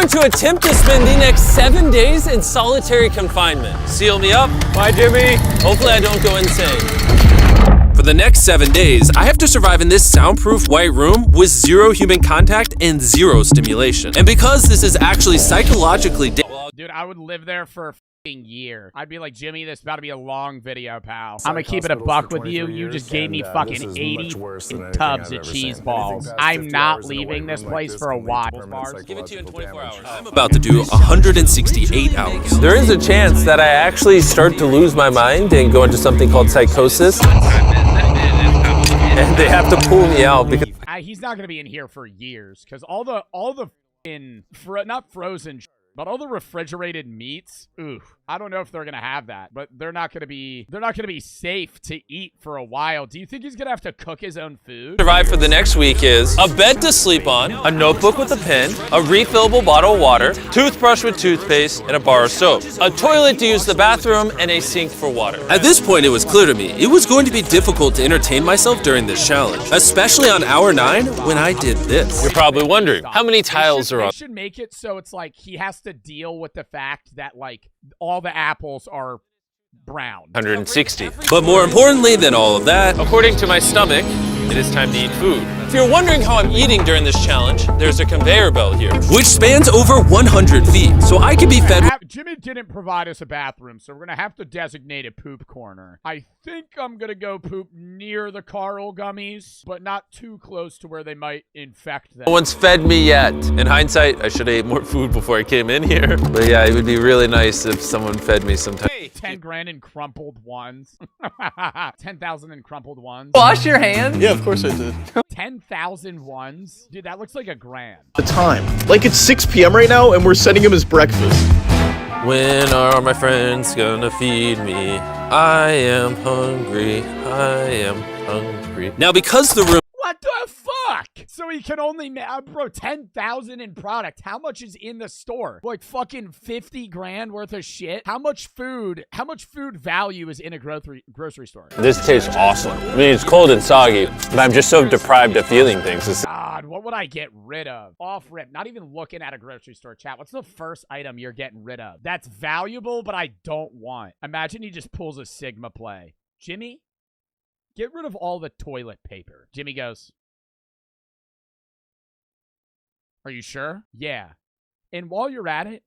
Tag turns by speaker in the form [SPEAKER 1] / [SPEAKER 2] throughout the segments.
[SPEAKER 1] going to attempt to spend the next 7 days in solitary confinement. Seal me up. Bye, Jimmy. Hopefully I don't go insane. For the next 7 days, I have to survive in this soundproof white room with 0 human contact and 0 stimulation. And because this is actually psychologically
[SPEAKER 2] dude, I would live there for a year. I'd be like, Jimmy, this is about to be a long video, pal. I'm gonna keep it a buck with you. You just gave me fucking 80 tubs of cheese balls. I'm not leaving this place for a while.
[SPEAKER 1] Give it to you in 24 hours. I'm about to do 168 hours. There is a chance that I actually start to lose my mind and go into something called psychosis. And they have to pull me out because
[SPEAKER 2] he's not gonna be in here for years because all the not frozen, but all the refrigerated meats, oof. I don't know if they're gonna have that, but they're not gonna be safe to eat for a while. Do you think he's gonna have to cook his own food?
[SPEAKER 1] Survive for the next week is a bed to sleep on, a notebook with a pen, a refillable bottle of water, toothbrush with toothpaste, and a bar of soap, a toilet to use the bathroom, and a sink for water. At this point, it was clear to me it was going to be difficult to entertain myself during this challenge, especially on hour 9 when I did this. You're probably wondering, how many tiles are on?
[SPEAKER 2] They should make it so it's like he has to deal with the fact that like all the apples are brown.
[SPEAKER 1] 160. But more importantly than all of that, according to my stomach, it is time to eat food. If you're wondering how I'm eating during this challenge, there's a conveyor belt here, which spans over 100 feet, so I can be fed.
[SPEAKER 2] Jimmy didn't provide us a bathroom, so we're gonna have to designate a poop corner. I think I'm gonna go poop near the Carl gummies, but not too close to where they might infect them.
[SPEAKER 1] No one's fed me yet. In hindsight, I should have ate more food before I came in here. But yeah, it would be really nice if someone fed me sometime.
[SPEAKER 2] Hey, 10 grand in crumpled ones. 10,000 in crumpled ones.
[SPEAKER 3] Wash your hands?
[SPEAKER 4] Yeah, of course I did.
[SPEAKER 2] 10,000 ones? Dude, that looks like a grand.
[SPEAKER 4] The time. Like it's 6 p.m. right now and we're sending him his breakfast.
[SPEAKER 1] When are my friends gonna feed me? I am hungry. I am hungry. Now, because the room.
[SPEAKER 2] What the fuck? So he can only bro, 10,000 in product. How much is in the store? Like fucking 50 grand worth of shit? How much food value is in a grocery store?
[SPEAKER 1] This tastes awesome. I mean, it's cold and soggy, but I'm just so deprived of feeling things.
[SPEAKER 2] God, what would I get rid of? Off rip, not even looking at a grocery store, chat. What's the first item you're getting rid of? That's valuable, but I don't want. Imagine he just pulls a Sigma play. Jimmy? Get rid of all the toilet paper. Jimmy goes, are you sure? Yeah. And while you're at it,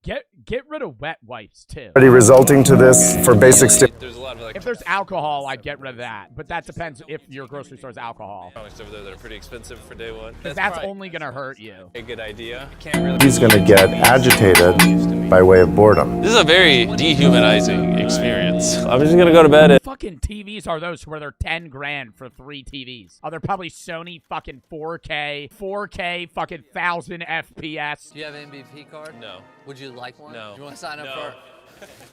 [SPEAKER 2] get rid of wet wipes too.
[SPEAKER 5] Resulting to this for basic
[SPEAKER 2] if there's alcohol, I'd get rid of that. But that depends if your grocery store is alcohol.
[SPEAKER 1] Products over there that are pretty expensive for day one.
[SPEAKER 2] That's only gonna hurt you.
[SPEAKER 1] A good idea.
[SPEAKER 5] He's going to get agitated by way of boredom.
[SPEAKER 1] This is a very dehumanizing experience. I'm just gonna go to bed.
[SPEAKER 2] Fucking TVs are those where they're 10 grand for 3 TVs. Oh, they're probably Sony fucking 4K fucking 1000 FPS.
[SPEAKER 3] Do you have an MVP card?
[SPEAKER 1] No.
[SPEAKER 3] Would you like one?
[SPEAKER 1] No.
[SPEAKER 3] Do you want to sign up for?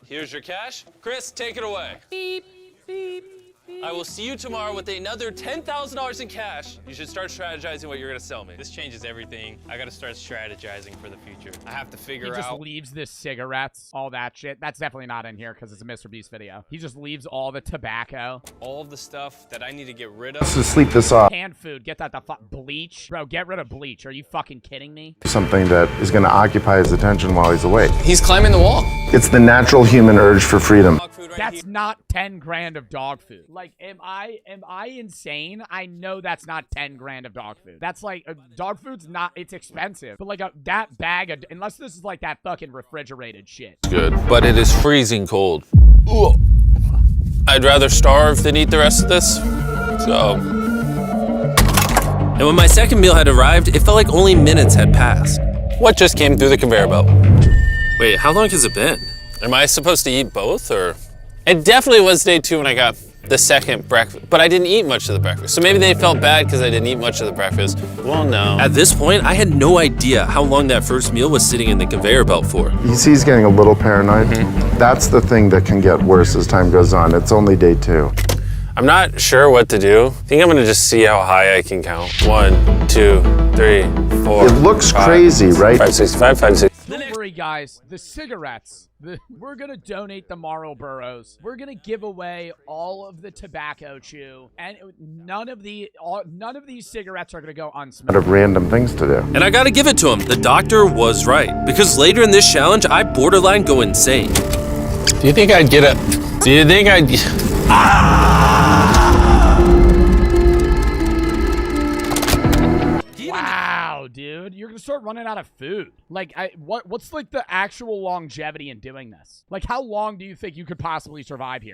[SPEAKER 1] Here's your cash. Chris, take it away. Beep, beep, beep. I will see you tomorrow with another $10,000 in cash. You should start strategizing what you're gonna sell me.
[SPEAKER 6] This changes everything. I gotta start strategizing for the future. I have to figure out.
[SPEAKER 2] He just leaves the cigarettes, all that shit. That's definitely not in here because it's a Mrbeast video. He just leaves all the tobacco.
[SPEAKER 6] All of the stuff that I need to get rid of.
[SPEAKER 5] To sleep this off.
[SPEAKER 2] Canned food, get that the bleach. Bro, get rid of bleach. Are you fucking kidding me?
[SPEAKER 5] Something that is going to occupy his attention while he's awake.
[SPEAKER 3] He's climbing the wall.
[SPEAKER 5] It's the natural human urge for freedom.
[SPEAKER 2] That's not 10 grand of dog food. Like, am I insane? I know that's not 10 grand of dog food. That's like, dog food's not, it's expensive. But like that bag of, unless this is like that fucking refrigerated shit.
[SPEAKER 1] Good, but it is freezing cold. Ugh. I'd rather starve than eat the rest of this, so. And when my second meal had arrived, it felt like only minutes had passed. What just came through the conveyor belt? Wait, how long has it been? Am I supposed to eat both, or? It definitely was day 2 when I got the second breakfast, but I didn't eat much of the breakfast. So maybe they felt bad because I didn't eat much of the breakfast. Well, no. At this point, I had no idea how long that first meal was sitting in the conveyor belt for.
[SPEAKER 5] You see he's getting a little paranoid. That's the thing that can get worse as time goes on. It's only day 2.
[SPEAKER 1] I'm not sure what to do. I think I'm gonna just see how high I can count. 1, 2, 3, 4.
[SPEAKER 5] It looks crazy, right?
[SPEAKER 1] 565, 560.
[SPEAKER 2] Don't worry, worry, guys. The cigarettes. We're going to donate the Marlboros. We're going to give away all of the tobacco chew. And none of these cigarettes are going to go unsmoked.
[SPEAKER 5] Of random things to do.
[SPEAKER 1] And I gotta give it to him. The doctor was right. Because later in this challenge, I borderline go insane.
[SPEAKER 6] Do you think I'd get a... Do you think I'd...
[SPEAKER 2] Wow, dude. You're going to start running out of food. Like, what's like the actual longevity in doing this? Like, how long do you think you could possibly survive here?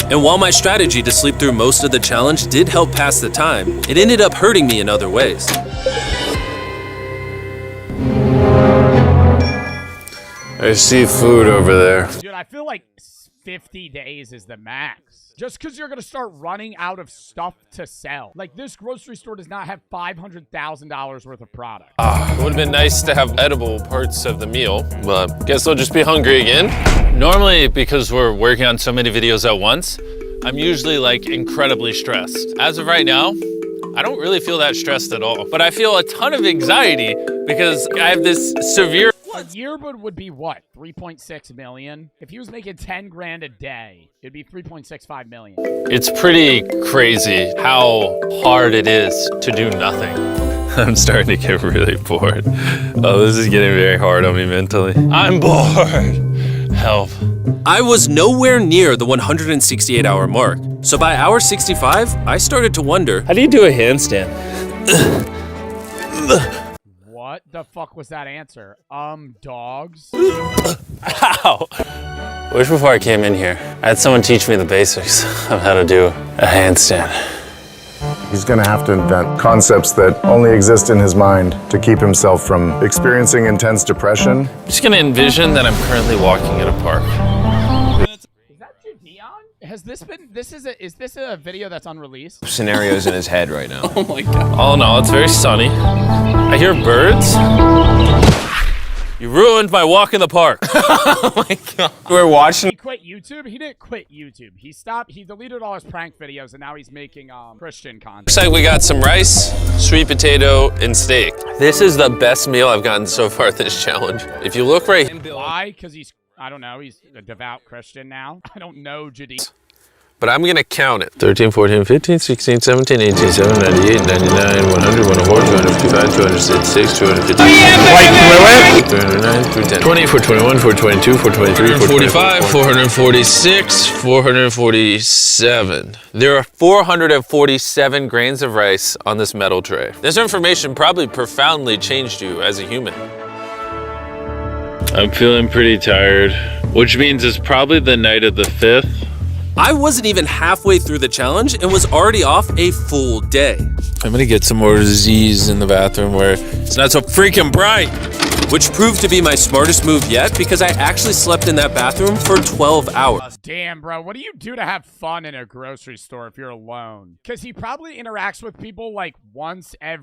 [SPEAKER 1] And while my strategy to sleep through most of the challenge did help pass the time, it ended up hurting me in other ways.
[SPEAKER 6] I see food over there.
[SPEAKER 2] Dude, I feel like 50 days is the max. Just because you're going to start running out of stuff to sell. Like, this grocery store does not have $500,000 worth of product.
[SPEAKER 1] It would have been nice to have edible parts of the meal, but guess I'll just be hungry again.
[SPEAKER 6] Normally, because we're working on so many videos at once, I'm usually like incredibly stressed. As of right now, I don't really feel that stressed at all, but I feel a ton of anxiety because I have this severe...
[SPEAKER 2] A yearbook would be what? 3.6 million? If he was making 10 grand a day, it'd be 3.65 million.
[SPEAKER 6] It's pretty crazy how hard it is to do nothing. I'm starting to get really bored. Oh, this is getting very hard on me mentally. I'm bored. Help.
[SPEAKER 1] I was nowhere near the 168-hour mark, so by hour 65, I started to wonder,
[SPEAKER 6] How do you do a handstand?
[SPEAKER 2] What the fuck was that answer? Dogs?
[SPEAKER 6] Ow. Wish before I came in here, I had someone teach me the basics of how to do a handstand.
[SPEAKER 5] He's going to have to invent concepts that only exist in his mind to keep himself from experiencing intense depression.
[SPEAKER 6] I'm just gonna envision that I'm currently walking in a park.
[SPEAKER 2] Is that Judeon? Has this been, is this a video that's unreleased?
[SPEAKER 7] Scenarios in his head right now.
[SPEAKER 1] oh my god.
[SPEAKER 6] All in all, it's very sunny. I hear birds. You ruined my walk in the park.
[SPEAKER 7] Oh my god. We're watching.
[SPEAKER 2] He quit YouTube? He didn't quit YouTube. He deleted all his prank videos and now he's making Christian content.
[SPEAKER 1] Looks like we got some rice, sweet potato, and steak. This is the best meal I've gotten so far this challenge. If you look right...
[SPEAKER 2] Why? Because he's, I don't know, he's a devout Christian now. I don't know Judeon.
[SPEAKER 1] But I'm gonna count it. 13, 14, 15, 16, 17, 18, 17, 98, 99, 100, 104, 255, 266, 250, 309, 310, 20, 421, 422, 423, 445, 446, 447. There are 447 grains of rice on this metal tray. This information probably profoundly changed you as a human.
[SPEAKER 6] I'm feeling pretty tired, which means it's probably the night of the 5th.
[SPEAKER 1] I wasn't even halfway through the challenge and was already off a full day. I'm gonna get some more Z's in the bathroom where it's not so freaking bright. Which proved to be my smartest move yet because I actually slept in that bathroom for 12 hours.
[SPEAKER 2] Damn, bro, what do you do to have fun in a grocery store if you're alone? Because he probably interacts with people like once a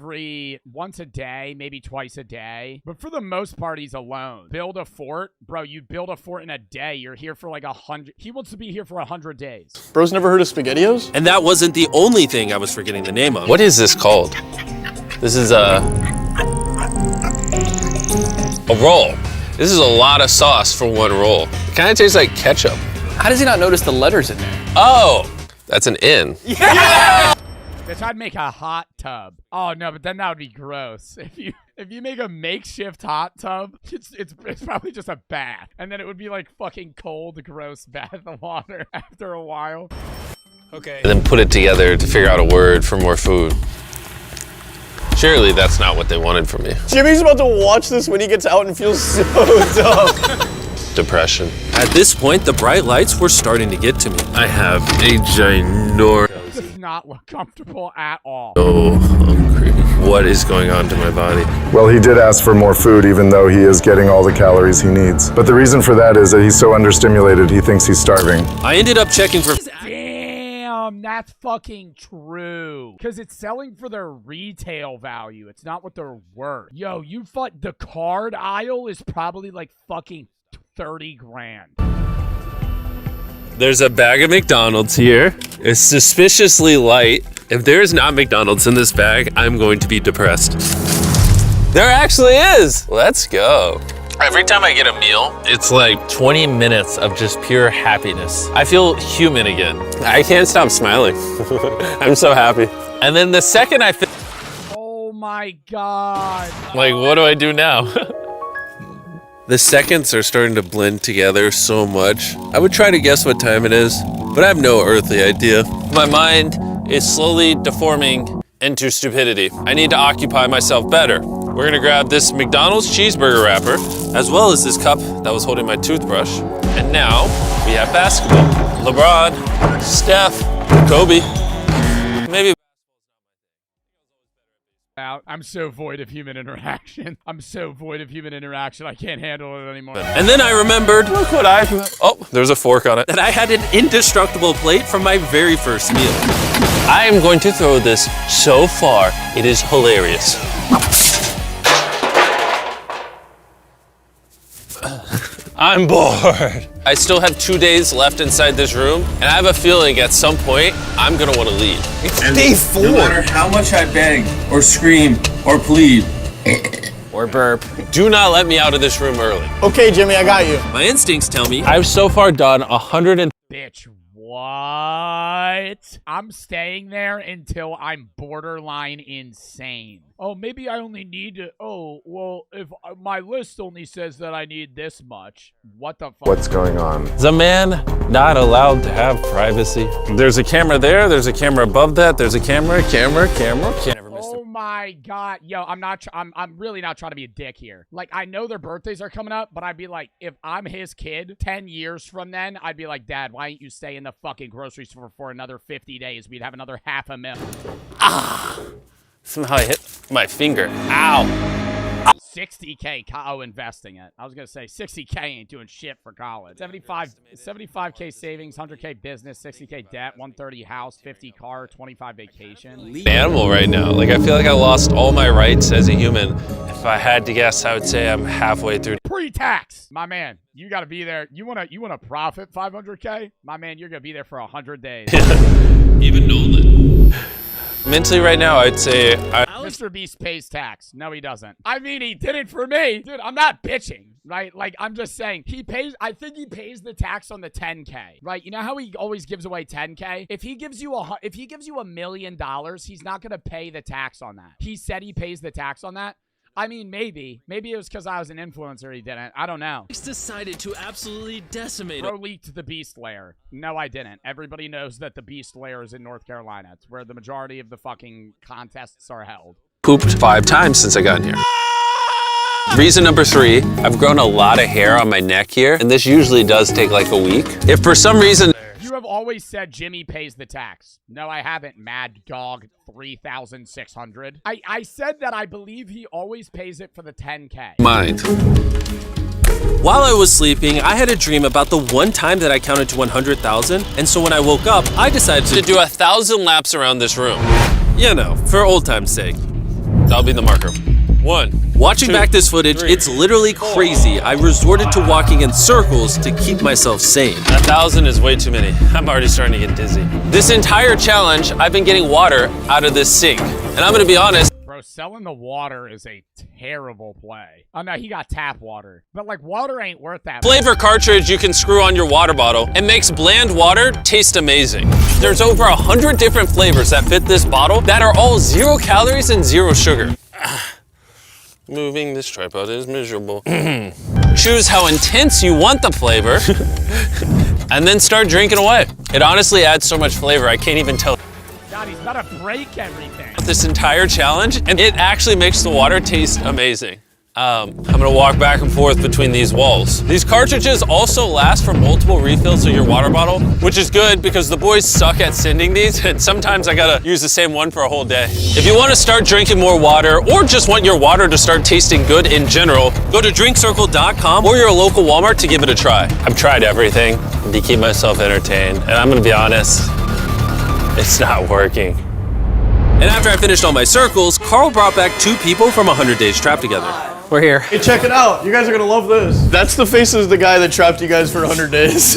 [SPEAKER 2] day, maybe twice a day. But for the most part, he's alone. Build a fort? Bro, you build a fort in a day. You're here for like 100. He wants to be here for 100 days.
[SPEAKER 4] Bro's never heard of SpaghettiOs?
[SPEAKER 1] And that wasn't the only thing I was forgetting the name of. What is this called? This is a roll. This is a lot of sauce for one roll. It kind of tastes like ketchup.
[SPEAKER 3] How does he not notice the letters in there?
[SPEAKER 1] Oh, that's an N.
[SPEAKER 2] Bitch, I'd make a hot tub. Oh no, but then that would be gross. If you make a makeshift hot tub, it's probably just a bath, and then it would be like fucking cold, gross bath of water after a while.
[SPEAKER 1] Okay. And then put it together to figure out a word for more food. Surely that's not what they wanted from me.
[SPEAKER 4] Jimmy's about to watch this when he gets out and feels so dumb.
[SPEAKER 1] Depression. At this point, the bright lights were starting to get to me. I have a ginormous...
[SPEAKER 2] This does not look comfortable at all.
[SPEAKER 1] So hungry. What is going on to my body?
[SPEAKER 5] Well, he did ask for more food even though he is getting all the calories he needs. But the reason for that is that he's so understimulated he thinks he's starving.
[SPEAKER 1] I ended up checking for...
[SPEAKER 2] Damn, that's fucking true. Because it's selling for their retail value. It's not what they're worth. Yo, the card aisle is probably like fucking 30 grand.
[SPEAKER 1] There's a bag of McDonald's here. It's suspiciously light, If there is not McDonald's in this bag, I'm going to be depressed. There actually is. Let's go. Every time I get a meal, it's like 20 minutes of just pure happiness. I feel human again. I can't stop smiling. I'm so happy. And then the second I feel,
[SPEAKER 2] Oh my God.
[SPEAKER 1] like, what do I do now? The seconds are starting to blend together so much. I would try to guess what time it is, but I have no earthly idea. My mind is slowly deforming into stupidity. I need to occupy myself better. We're gonna grab this McDonald's cheeseburger wrapper, as well as this cup that was holding my toothbrush. And now we have basketball. LeBron, Steph, Kobe, maybe.
[SPEAKER 2] I'm so void of human interaction. I'm so void of human interaction. I can't handle it anymore.
[SPEAKER 1] And then I remembered, look what I, oh, there's a fork on it, that I had an indestructible plate from my very first meal. I am going to throw this so far, it is hilarious. I'm bored. I still have 2 days left inside this room, and I have a feeling at some point, I'm gonna wanna leave.
[SPEAKER 7] It's day 4. No matter how much I beg, or scream, or plead, or burp.
[SPEAKER 1] Do not let me out of this room early.
[SPEAKER 4] Okay, Jimmy, I got you.
[SPEAKER 1] My instincts tell me I've so far done 100
[SPEAKER 2] Bitch, what? I'm staying there until I'm borderline insane. Oh, maybe I only need to, oh, well, if my list only says that I need this much, what the fuck?
[SPEAKER 5] What's going on?
[SPEAKER 1] Is a man not allowed to have privacy? There's a camera there, there's a camera above that, there's a camera. Can't never miss
[SPEAKER 2] Oh my God. Yo, I'm really not trying to be a dick here. Like, I know their birthdays are coming up, but I'd be like, if I'm his kid 10 years from then, I'd be like, Dad, why don't you stay in the fucking grocery store for another 50 days? We'd have another $500,000.
[SPEAKER 1] Ah! Somehow I hit my finger. Ow.
[SPEAKER 2] 60K, investing it. I was going to say 60K ain't doing shit for college. 75K savings, 100K business, 60K debt, 130 house, 50 car, 25 vacation.
[SPEAKER 1] Animal right now. Like, I feel like I lost all my rights as a human. If I had to guess, I would say I'm halfway through.
[SPEAKER 2] Pre-tax. My man, you got to be there. You want to profit 500K? My man, you're going to be there for 100 days.
[SPEAKER 1] Even Nolan. Mentally right now, I'd say
[SPEAKER 2] Mrbeast pays tax. No, he doesn't. I mean, he did it for me. Dude, I'm not bitching, right? Like, I'm just saying, I think he pays the tax on the 10K, right? You know how he always gives away 10K? If he gives you $1 million, he's not going to pay the tax on that. He said he pays the tax on that. I mean, maybe it was because I was an influencer he didn't. I don't know.
[SPEAKER 8] He's decided to absolutely decimate.
[SPEAKER 2] Bro leaked the Beast Lair. No, I didn't. Everybody knows that the Beast Lair is in North Carolina. It's where the majority of the fucking contests are held.
[SPEAKER 1] Pooped 5 times since I got in here. Reason number 3, I've grown a lot of hair on my neck here, and this usually does take like a week. If for some reason...
[SPEAKER 2] You have always said Jimmy pays the tax. No, I haven't, Mad Dog 3,600. I said that I believe he always pays it for the 10K.
[SPEAKER 1] Mind. While I was sleeping, I had a dream about the one time that I counted to 100,000, and so when I woke up, I decided to do 1,000 laps around this room. You know, for old time's sake. That'll be the marker. 1. Watching back this footage, 3, it's literally crazy. I resorted to walking in circles to keep myself sane. 1,000 is way too many. I'm already starting to get dizzy. This entire challenge, I've been getting water out of this sink. And I'm gonna be honest.
[SPEAKER 2] Bro, selling the water is a terrible play. Oh no, he got tap water. But like, water ain't worth that much.
[SPEAKER 1] Flavor cartridge you can screw on your water bottle and makes bland water taste amazing. There's over 100 different flavors that fit this bottle that are all 0 calories and 0 sugar. Moving this tripod is miserable. Choose how intense you want the flavor and then start drinking away. It honestly adds so much flavor, I can't even tell.
[SPEAKER 2] God, he's about to break everything.
[SPEAKER 1] This entire challenge, and it actually makes the water taste amazing. I'm gonna walk back and forth between these walls. These cartridges also last for multiple refills of your water bottle, which is good because the boys suck at sending these, and sometimes I gotta use the same one for a whole day. If you wanna start drinking more water, or just want your water to start tasting good in general, go to drinkcircle.com or your local Walmart to give it a try. I've tried everything to keep myself entertained, and I'm gonna be honest, it's not working. And after I finished all my circles, Carl brought back 2 people from 100 Days Trapped Together.
[SPEAKER 3] We're here.
[SPEAKER 4] Hey, check it out. You guys are gonna love this. That's the face of the guy that trapped you guys for 100 days.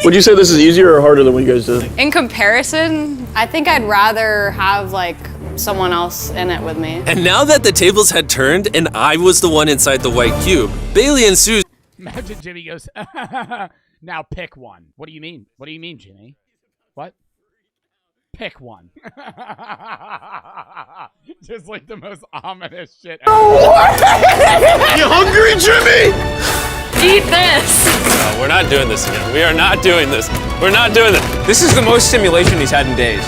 [SPEAKER 4] Would you say this is easier or harder than what you guys did?
[SPEAKER 9] In comparison, I think I'd rather have like someone else in it with me.
[SPEAKER 1] And now that the tables had turned and I was the one inside the white cube, Bailey and Susan.
[SPEAKER 2] Imagine Jimmy goes, now pick one. What do you mean? What do you mean, Jimmy? What? Pick one. Just like the most ominous shit ever.
[SPEAKER 4] You hungry, Jimmy?
[SPEAKER 9] Eat this!
[SPEAKER 1] No, we're not doing this again. We are not doing this. We're not doing this.
[SPEAKER 3] This is the most stimulation he's had in days.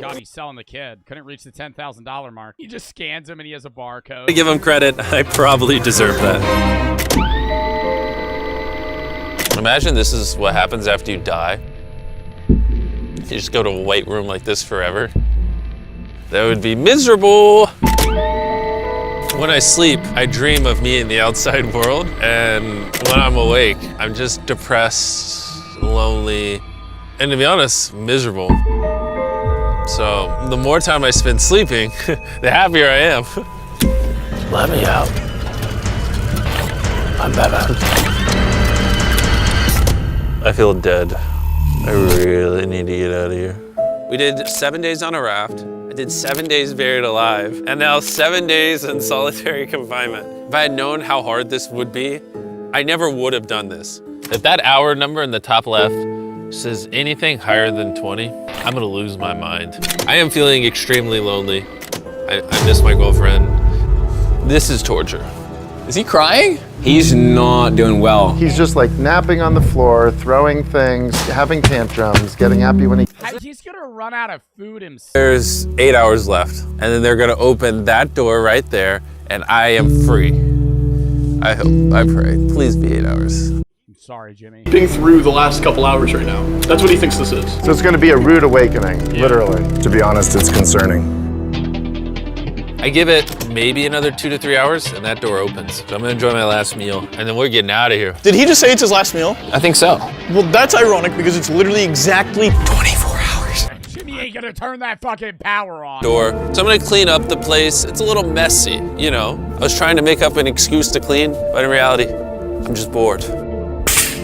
[SPEAKER 2] God, he's selling the kid. Couldn't reach the $10,000 mark. He just scans him and he has a barcode.
[SPEAKER 1] To give him credit, I probably deserve that. Imagine this is what happens after you die. You just go to a white room like this forever. That would be miserable. When I sleep, I dream of me in the outside world, and when I'm awake, I'm just depressed, lonely, and to be honest, miserable. So the more time I spend sleeping, the happier I am. Let me out. I'm Batman. I feel dead. I really need to get out of here. We did 7 days on a raft. I did 7 days buried alive, and now 7 days in solitary confinement. If I had known how hard this would be, I never would have done this. If that hour number in the top left says anything higher than 20, I'm gonna lose my mind. I am feeling extremely lonely. I miss my girlfriend. This is torture.
[SPEAKER 3] Is he crying? He's not doing well.
[SPEAKER 5] He's just like napping on the floor, throwing things, having tantrums, getting happy when he...
[SPEAKER 2] He's gonna run out of food himself.
[SPEAKER 1] There's 8 hours left, and then they're gonna open that door right there, and I am free. I hope, I pray. Please be 8 hours.
[SPEAKER 2] I'm sorry, Jimmy.
[SPEAKER 4] Getting through the last couple hours right now. That's what he thinks this is.
[SPEAKER 5] So it's going to be a rude awakening, literally. To be honest, it's concerning.
[SPEAKER 1] I give it maybe another 2 to 3 hours, and that door opens. So I'm gonna enjoy my last meal, and then we're getting out of here.
[SPEAKER 4] Did he just say it's his last meal?
[SPEAKER 3] I think so.
[SPEAKER 4] Well, that's ironic because it's literally exactly 24 hours.
[SPEAKER 2] Jimmy ain't gonna turn that fucking power on.
[SPEAKER 1] Door. So I'm gonna clean up the place. It's a little messy, you know. I was trying to make up an excuse to clean, but in reality, I'm just bored.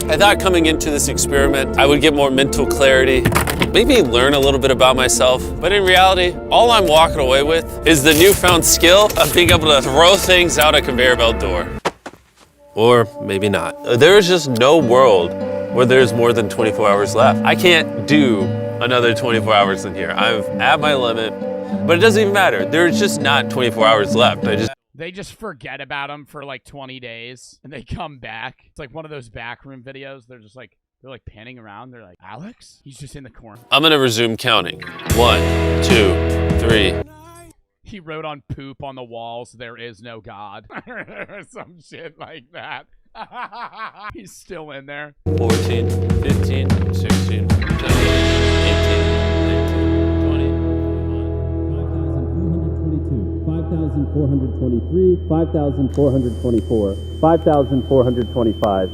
[SPEAKER 1] I thought coming into this experiment, I would get more mental clarity, maybe learn a little bit about myself, but in reality, all I'm walking away with is the newfound skill of being able to throw things out a conveyor belt door. Or maybe not. There is just no world where there's more than 24 hours left. I can't do another 24 hours in here. I'm at my limit, but it doesn't even matter. There's just not 24 hours left.
[SPEAKER 2] They just forget about him for like 20 days and they come back. It's like one of those backroom videos. They're like panning around. They're like, Alex? He's just in the corner.
[SPEAKER 1] I'm gonna resume counting. 1, 2, 3.
[SPEAKER 2] He wrote on poop on the walls, "There is no God." Or some shit like that. He's still in there.
[SPEAKER 1] 14, 15, 16, 17, 18, 19, 20,
[SPEAKER 10] 5,423, 5,424, 5,425.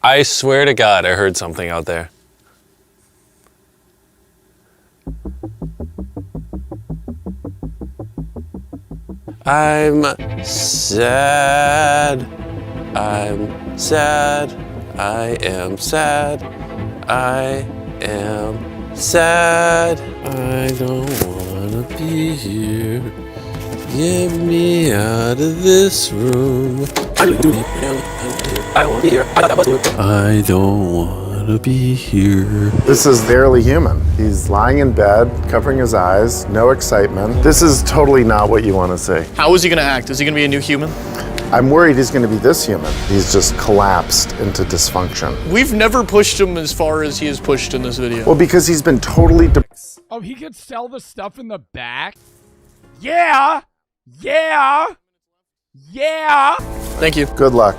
[SPEAKER 1] I swear to God, I heard something out there. I'm sad. I'm sad. I am sad. I am sad. I don't wanna be here. Get me out of this room. I won't be here. I don't wanna be here.
[SPEAKER 5] This is barely human. He's lying in bed, covering his eyes, no excitement. This is totally not what you want to see.
[SPEAKER 4] How is he gonna act? Is he gonna be a new human?
[SPEAKER 5] I'm worried he's going to be this human. He's just collapsed into dysfunction.
[SPEAKER 4] We've never pushed him as far as he is pushed in this video.
[SPEAKER 5] Well, because he's been totally...
[SPEAKER 2] Oh, he could sell the stuff in the back? Yeah! Yeah! Yeah!
[SPEAKER 4] Thank you.
[SPEAKER 5] Good luck.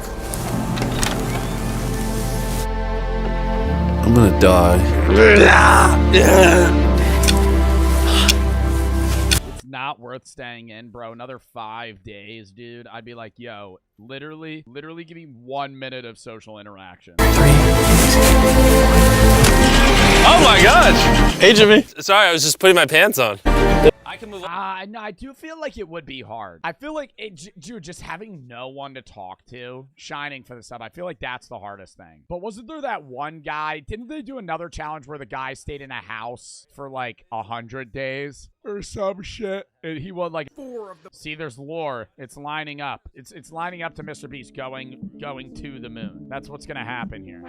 [SPEAKER 1] I'm gonna die.
[SPEAKER 2] It's not worth worth staying in, bro. Another 5 days, dude. I'd be like, yo, literally give me 1 minute of social interaction.
[SPEAKER 6] Oh my gosh!
[SPEAKER 4] Hey, Jimmy.
[SPEAKER 1] Sorry, I was just putting my pants on. I can move on.
[SPEAKER 2] No, I do feel like it would be hard. I feel like, dude, just having no one to talk to, shining for the sub, I feel like that's the hardest thing. But wasn't there that one guy, didn't they do another challenge where the guy stayed in a house for like 100 days? Or some shit. And he won like 4 of them. See, there's lore. It's lining up. It's lining up to Mrbeast going to the moon. That's what's gonna happen here.